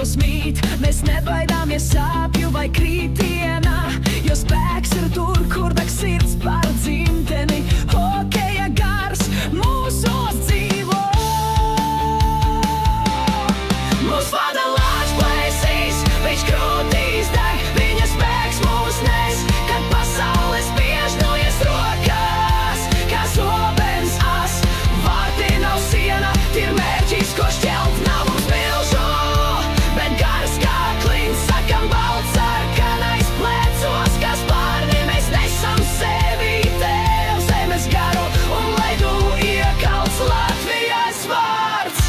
mūsos mīt. Mēs nebaidāmies sāpju vai krītienā, jo spēks ir tur, kur deg sirds par dzimteni. Hokeja gars mūsos dzīvo. Mūs vada Lāčs Plēsīs, viņš krūtīs deg, viņa spēks mūs nes, kad pasaules biežnojas rokās, kā zobens as. Vārti nav siena, ir mērķis, ko šķelt nav mums milžu, bet gars kā klints, sakam balts sarkanais plecos, kā spārni mēs nesam sevi tev zemes garu, un ledu iekalts Latvijas vārds.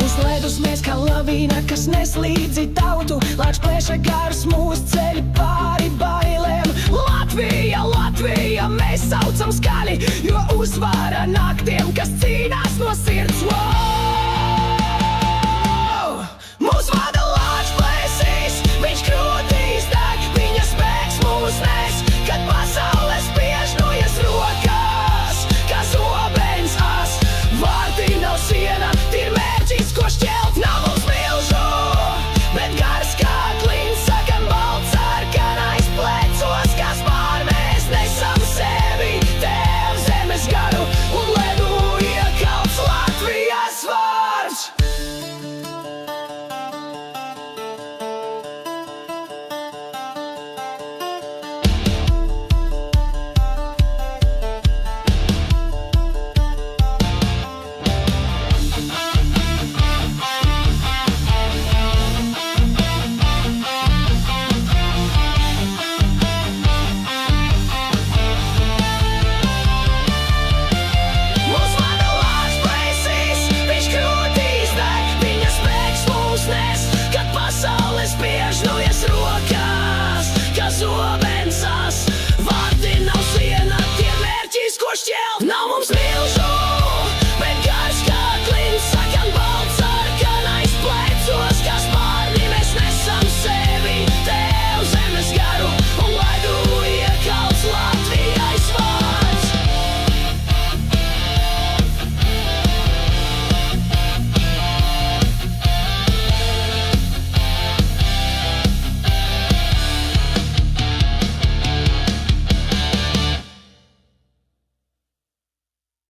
Uz ledus mēs kā lavīna, kas nes līdzi tautu, Lāčs plēša gars mūs ceļ pāri bailēm. Latvija, Latvija, mēs saucam skaļi, jo uzvara nāk tiem, kas cīnās no sirds.